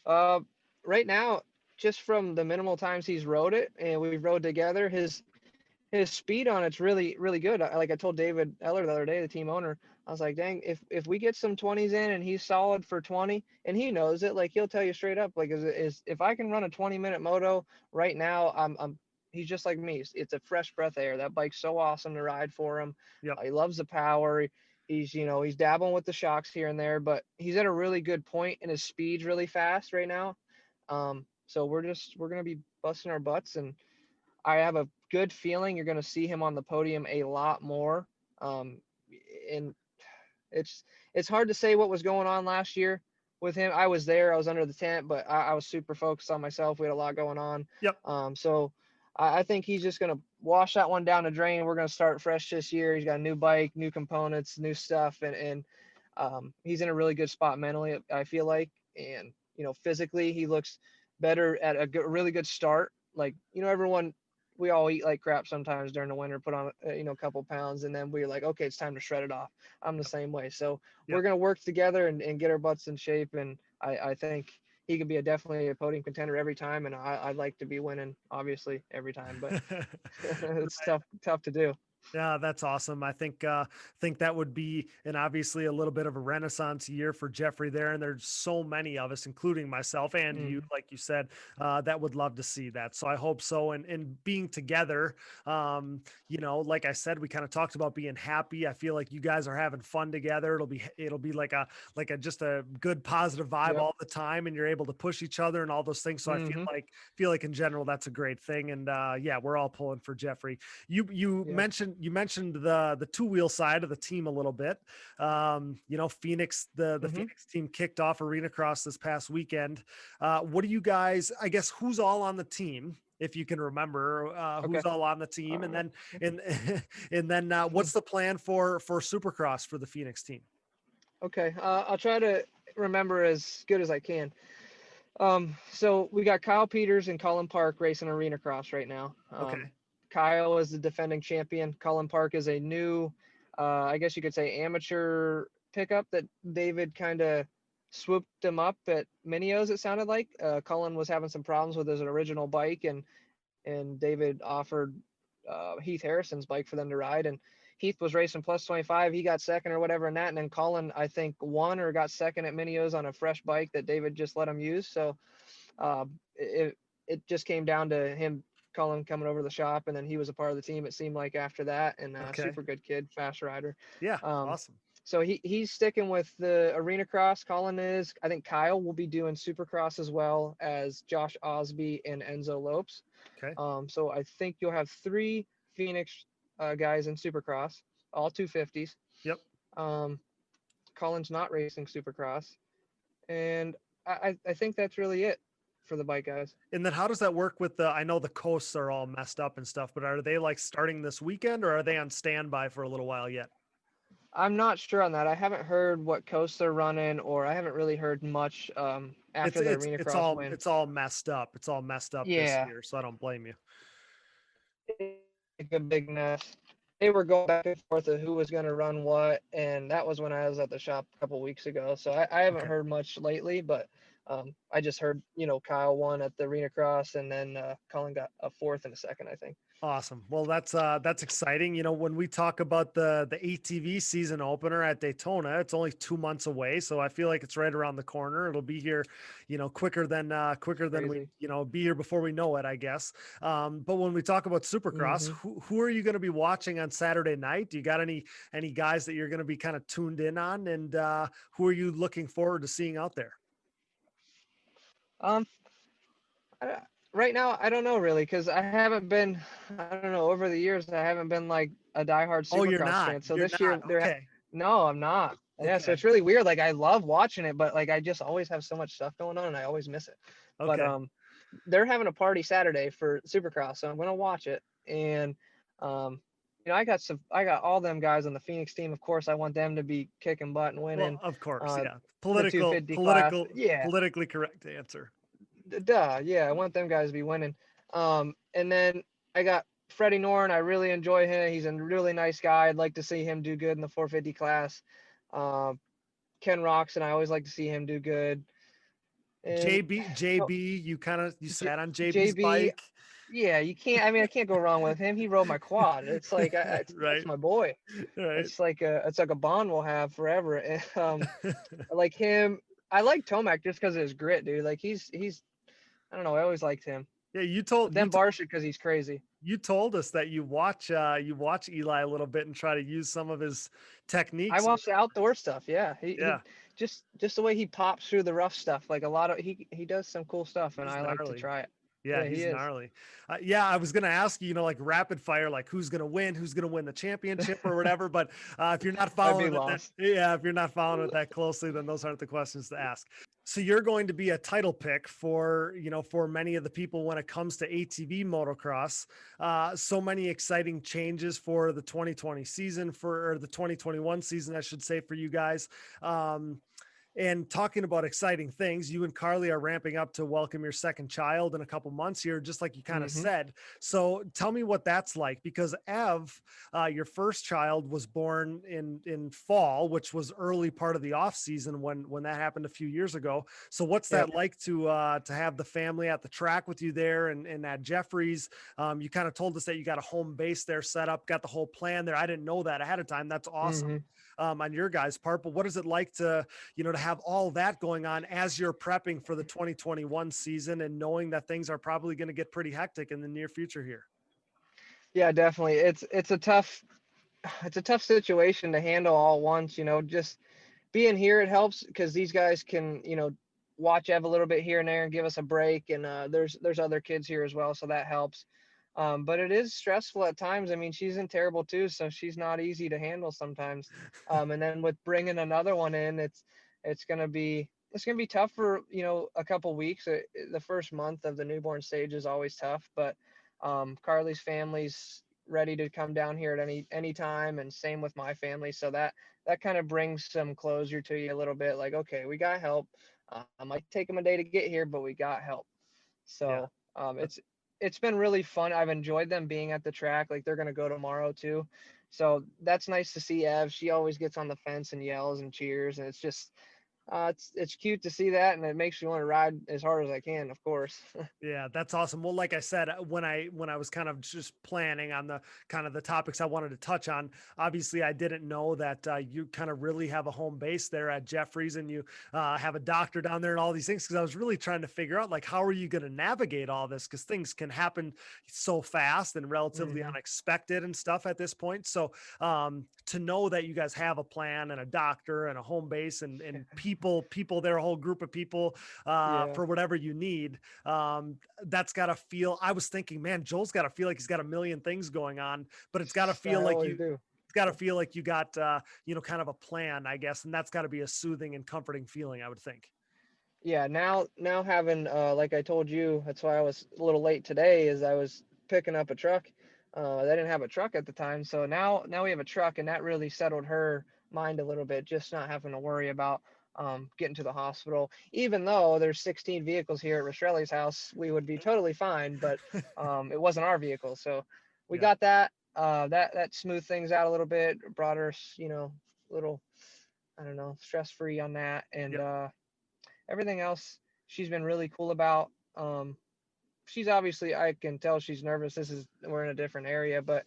Right now, just from the minimal times he's rode it and we've rode together, his speed on it's really, really good. Like I told David Eller the other day, the team owner, I was like, dang, if we get some 20s in and he's solid for 20, and he knows it, like he'll tell you straight up, like is if I can run a 20-minute moto right now, he's just like me. It's a fresh breath of air. That bike's so awesome to ride for him. Yep. He loves the power. He's he's dabbling with the shocks here and there, but he's at a really good point and his speed's really fast right now. So we're gonna be busting our butts, and I have a good feeling you're gonna see him on the podium a lot more. And it's hard to say what was going on last year with him. I was there, I was under the tent, but I was super focused on myself. We had a lot going on. Yep. So I think he's just gonna wash that one down the drain. We're gonna start fresh this year. He's got a new bike, new components, new stuff, and he's in a really good spot mentally, I feel like. And physically he looks better at a really good start. Like, everyone, we all eat like crap sometimes during the winter, put on, a couple pounds, and then we're like, okay, it's time to shred it off. I'm the same way. So we're going to work together and get our butts in shape. And I think he could be definitely a podium contender every time. And I'd like to be winning, obviously, every time, but it's tough to do. Yeah, that's awesome. I think that would be, and obviously a little bit of a renaissance year for Jeffrey there. And there's so many of us, including myself and you, like you said, that would love to see that. So I hope so. And being together, like I said, we kind of talked about being happy. I feel like you guys are having fun together. It'll be like a just a good positive vibe all the time, and you're able to push each other and all those things. So I feel like in general that's a great thing. And yeah, we're all pulling for Jeffrey. You mentioned the two-wheel side of the team a little bit. Phoenix, the Phoenix team kicked off Arena Cross this past weekend. What do you guys, I guess, who's all on the team? If you can remember who's all on the team, and then what's the plan for Supercross for the Phoenix team? Okay. I'll try to remember as good as I can. So we got Kyle Peters and Colin Park racing Arena Cross right now. Okay. Kyle is the defending champion. Colin Park is a new, I guess you could say, amateur pickup that David kind of swooped him up at Minio's, it sounded like. Colin was having some problems with his original bike, and David offered Heath Harrison's bike for them to ride. And Heath was racing plus 25. He got second or whatever in that. And then Colin, I think, won or got second at Minio's on a fresh bike that David just let him use. So it just came down to him, Colin, coming over to the shop, and then he was a part of the team, it seemed like, after that. And super good kid, fast rider. Yeah, awesome. So he's sticking with the Arena Cross. Colin is. I think Kyle will be doing Supercross as well as Josh Osby and Enzo Lopes. Okay. So I think you'll have 3 Phoenix guys in Supercross, all 250s. Yep. Colin's not racing Supercross, and I think that's really it for the bike guys. And then how does that work with I know the coasts are all messed up and stuff, but are they like starting this weekend, or are they on standby for a little while yet? I'm not sure on that. I haven't heard what coasts they're running, or I haven't really heard much after the Arena Cross win. It's all messed up. It's all messed up this year, so I don't blame you. A big mess. They were going back and forth of who was going to run what, and that was when I was at the shop a couple weeks ago. So I haven't heard much lately, but I just heard, Kyle won at the Arena Cross, and then Colin got a 4th and a 2nd, I think. Awesome. Well, that's exciting. When we talk about the ATV season opener at Daytona, it's only 2 months away. So I feel like it's right around the corner. It'll be here, quicker than we, be here before we know it, I guess. But when we talk about Supercross, who are you going to be watching on Saturday night? Do you got any guys that you're going to be kind of tuned in on, and who are you looking forward to seeing out there? Right now, I don't know really, because I haven't been, I don't know, over the years, I haven't been like a diehard Supercross fan. So this year, no, I'm not. Okay. Yeah, so it's really weird. Like, I love watching it, but like, I just always have so much stuff going on, and I always miss it. Okay. But they're having a party Saturday for Supercross, so I'm gonna watch it. And I got all them guys on the Phoenix team. Of course, I want them to be kicking butt and winning. Well, of course, yeah. Politically correct answer. Duh, yeah, I want them guys to be winning. And then I got Freddie Norn. I really enjoy him. He's a really nice guy. I'd like to see him do good in the 450 class. Ken Roxon, I always like to see him do good. And, JB, you sat on JB's bike. Yeah, you can't. I mean, I can't go wrong with him. He rode my quad. It's like it's my boy. Right. It's like a bond we'll have forever. And, I like him. I like Tomac just because of his grit, dude. Like he's I don't know. I always liked him. Yeah, you told Barsha because he's crazy. You told us that you watch Eli a little bit and try to use some of his techniques. I watch the outdoor stuff. Yeah, he just the way he pops through the rough stuff. Like a lot of he does some cool stuff, and I like to try it. Yeah, he's gnarly. I was going to ask you, like rapid fire, like who's going to win the championship or whatever. But if you're not following if you're not following it that closely, then those aren't the questions to ask. So you're going to be a title pick for many of the people when it comes to ATV motocross. So many exciting changes for the 2020 season, or the 2021 season, I should say, for you guys. And talking about exciting things, you and Carly are ramping up to welcome your second child in a couple months here, just like you kind of Mm-hmm. said. So tell me what that's like, because Ev, your first child, was born in fall, which was early part of the off season when that happened a few years ago. So what's Yep. that like to have the family at the track with you there and at Jeffries? You kind of told us that you got a home base there set up, got the whole plan there. I didn't know that ahead of time. That's awesome. Mm-hmm. On your guys' part, but what is it like to have all that going on as you're prepping for the 2021 season and knowing that things are probably going to get pretty hectic in the near future here? Yeah, definitely. It's a tough situation to handle all at once. Just being here, it helps because these guys can watch Ev a little bit here and there and give us a break. And there's other kids here as well, so that helps. But it is stressful at times. I mean, she's in terrible too, so she's not easy to handle sometimes. And then with bringing another one in, it's gonna be tough for a couple weeks. The first month of the newborn stage is always tough, but Carly's family's ready to come down here at any time, and same with my family. So that kind of brings some closure to you a little bit. Like, okay, we got help. It might take them a day to get here, but we got help. Yeah. So it's been really fun. I've enjoyed them being at the track. Like, they're gonna go tomorrow too, so that's nice to see Ev. She always gets on the fence and yells and cheers, and it's just it's cute to see that, and it makes me want to ride as hard as I can, of course. Yeah, that's awesome. Well, like I said, when I was kind of just planning on the kind of the topics I wanted to touch on, obviously I didn't know that you kind of really have a home base there at Jeffries, and you have a doctor down there and all these things. Because I was really trying to figure out, like, how are you going to navigate all this? Because things can happen so fast and relatively unexpected and stuff at this point. So to know that you guys have a plan and a doctor and a home base and people there, a whole group of people for whatever you need. That's got to feel, I was thinking, man, Joel's got to feel like he's got a million things going on, but it's got to feel like it's got to feel like you got, kind of a plan, I guess. And that's got to be a soothing and comforting feeling, I would think. Yeah. Now having, like I told you, that's why I was a little late today, is I was picking up a truck. They didn't have a truck at the time. So now we have a truck, and that really settled her mind a little bit, just not having to worry about getting to the hospital. Even though there's 16 vehicles here at Rastrelli's house, we would be totally fine, but it wasn't our vehicle. So we got that. That smoothed things out a little bit, brought her, little, I don't know, stress-free on that. And everything else she's been really cool about. She's obviously, I can tell she's nervous. We're in a different area, but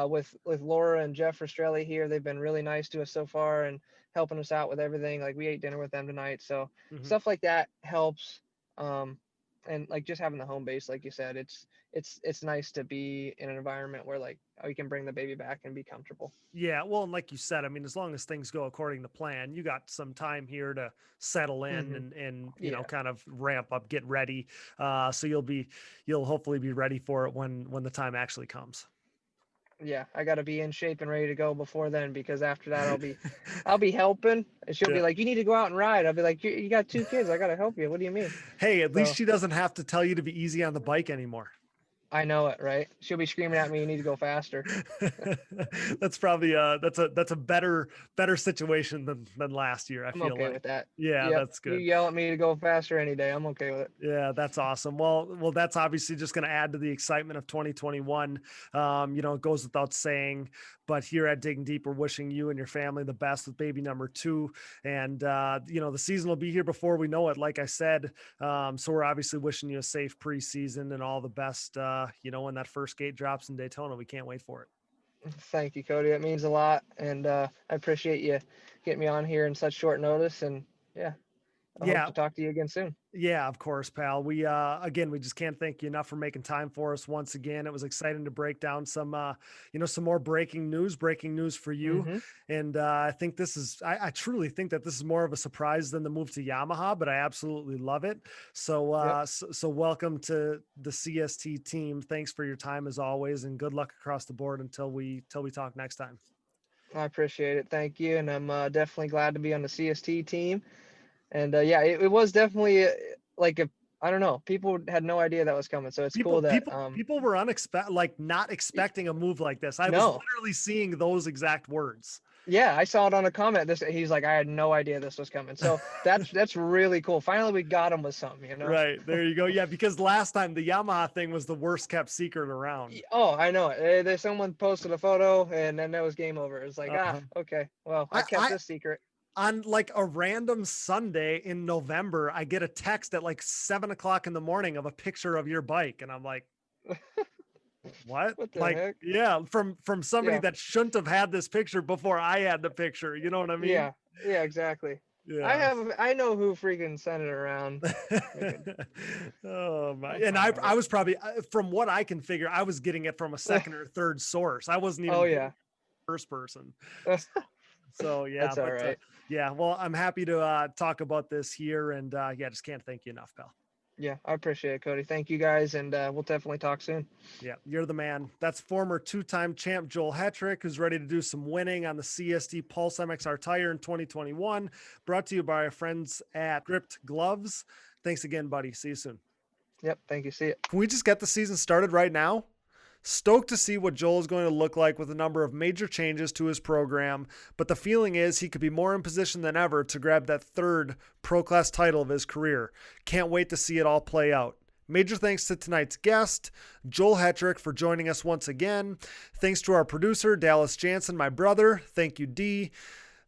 with Laura and Jeff Rastrelli here, they've been really nice to us so far and helping us out with everything. Like, we ate dinner with them tonight, so stuff like that helps. And like just having the home base, like you said, it's nice to be in an environment where like we can bring the baby back and be comfortable. Yeah, well, and like you said, I mean, as long as things go according to plan, you got some time here to settle in and you know, kind of ramp up, get ready. So you'll hopefully be ready for it when the time actually comes. Yeah, I got to be in shape and ready to go before then, because after that I'll be helping, and she'll be like, "You need to go out and ride." I'll be like, "You got 2 kids. I got to help you. What do you mean?" Hey, at least she doesn't have to tell you to be easy on the bike anymore. I know it, right? She'll be screaming at me, "You need to go faster." That's probably that's a better situation than last year. I'm okay with that. Yeah, that's good. You yell at me to go faster any day, I'm okay with it. Yeah, that's awesome. Well, that's obviously just going to add to the excitement of 2021. It goes without saying, but here at Digging Deep, we're wishing you and your family the best with baby number 2. And, the season will be here before we know it, like I said. So we're obviously wishing you a safe preseason and all the best, when that first gate drops in Daytona. We can't wait for it. Thank you, Cody. That means a lot. And I appreciate you getting me on here in such short notice. And I hope to talk to you again soon. Yeah, of course, pal. We just can't thank you enough for making time for us once again. It was exciting to break down some more breaking news for you. And I think I truly think that this is more of a surprise than the move to Yamaha, but I absolutely love it. So, so welcome to the CST team. Thanks for your time as always, and good luck across the board until we talk next time. I appreciate it. Thank you. And I'm definitely glad to be on the CST team. And it was definitely I don't know. People had no idea that was coming. So it's cool that people were not expecting a move like this. I was literally seeing those exact words. Yeah, I saw it on a comment. He's like, I had no idea this was coming. So that's really cool. Finally, we got him with something, you know? Right. There you go. Yeah, because last time the Yamaha thing was the worst kept secret around. Oh, I know it. Someone posted a photo and then that was game over. It's like, okay, well, I kept this secret. On like a random Sunday in November, I get a text at like 7 o'clock in the morning of a picture of your bike. And I'm like, what the like heck? Yeah, from somebody that shouldn't have had this picture before I had the picture, you know what I mean? Yeah exactly. Yeah. I know who freaking sent it around. Oh my. And I was probably, from what I can figure, I was getting it from a second or third source. I wasn't even first person. So yeah, that's all right. Yeah, well, I'm happy to talk about this here, and just can't thank you enough, pal. Yeah, I appreciate it, Cody. Thank you guys, and we'll definitely talk soon. Yeah, you're the man. That's former two-time champ Joel Hetrick, who's ready to do some winning on the CST Pulse MXR tire in 2021. Brought to you by our friends at Gripped Gloves. Thanks again, buddy. See you soon. Yep, thank you. See it. Can we just get the season started right now? Stoked to see what Joel is going to look like with a number of major changes to his program, but the feeling is he could be more in position than ever to grab that third Pro Class title of his career. Can't wait to see it all play out. Major thanks to tonight's guest, Joel Hetrick, for joining us once again. Thanks to our producer, Dallas Jansen, my brother. Thank you, D.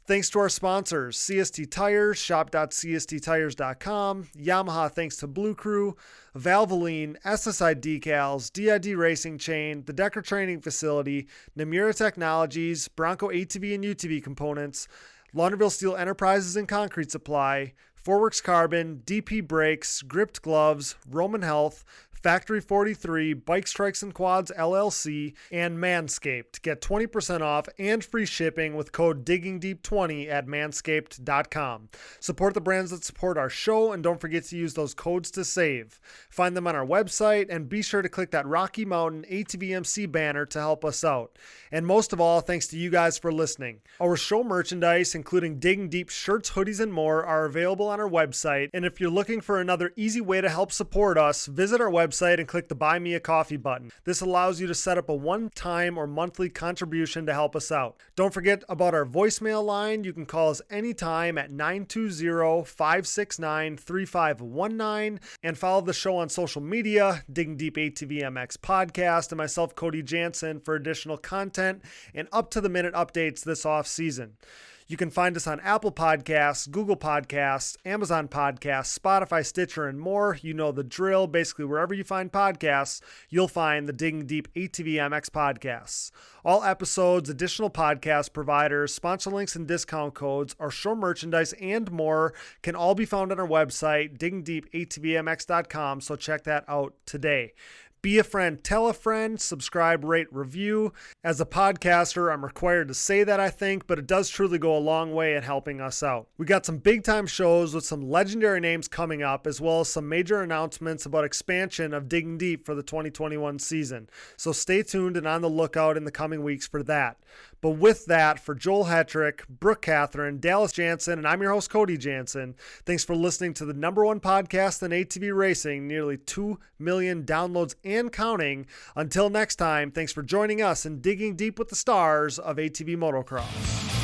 Thanks to our sponsors, CST Tires, shop.csttires.com, Yamaha thanks to Blue Crew, Valvoline, SSI Decals, DID Racing Chain, the Decker Training Facility, Namura Technologies, Bronco ATV and UTV Components, Launderville Steel Enterprises and Concrete Supply, Forworks Carbon, DP Brakes, Gripped Gloves, Roman Health, Factory 43, Bike Strikes and Quads LLC, and Manscaped. Get 20% off and free shipping with code DiggingDeep20 at manscaped.com. Support the brands that support our show, and don't forget to use those codes to save. Find them on our website, and be sure to click that Rocky Mountain ATVMC banner to help us out. And most of all, thanks to you guys for listening. Our show merchandise, including Digging Deep shirts, hoodies, and more, are available on our website. And if you're looking for another easy way to help support us, visit our website and click the Buy Me a Coffee button. This allows you to set up a one-time or monthly contribution to help us out. Don't forget about our voicemail line. You can call us anytime at 920-569-3519 and follow the show on social media, Digging Deep ATVMX Podcast, and myself, Cody Jansen, for additional content and up-to-the-minute updates this off-season. You can find us on Apple Podcasts, Google Podcasts, Amazon Podcasts, Spotify, Stitcher, and more. You know the drill. Basically, wherever you find podcasts, you'll find the Digging Deep ATVMX Podcasts. All episodes, additional podcast providers, sponsor links and discount codes, our show merchandise, and more can all be found on our website, diggingdeepatvmx.com, so check that out today. Be a friend, tell a friend, subscribe, rate, review. As a podcaster, I'm required to say that, I think, but it does truly go a long way in helping us out. We got some big time shows with some legendary names coming up, as well as some major announcements about expansion of Digging Deep for the 2021 season. So stay tuned and on the lookout in the coming weeks for that. But with that, for Joel Hetrick, Brooke Catherine, Dallas Jansen, and I'm your host, Cody Jansen, thanks for listening to the #1 podcast in ATV racing, nearly 2 million downloads and counting. Until next time, thanks for joining us in Digging Deep with the Stars of ATV Motocross.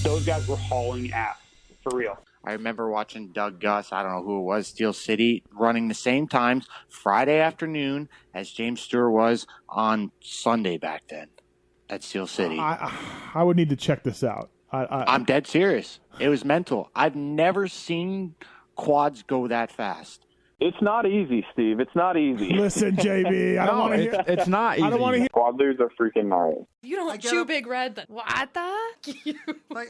Those guys were hauling ass, for real. I remember watching Doug Gus, I don't know who it was, Steel City, running the same times Friday afternoon as James Stewart was on Sunday back then at Steel City. I would need to check this out. I'm dead serious. It was mental. I've never seen quads go that fast. It's not easy, Steve. It's not easy. Listen, JB, I don't want to hear. It's not easy. I don't want to hear. Quad dudes are freaking gnarly. You don't chew Big Red. What the? Like,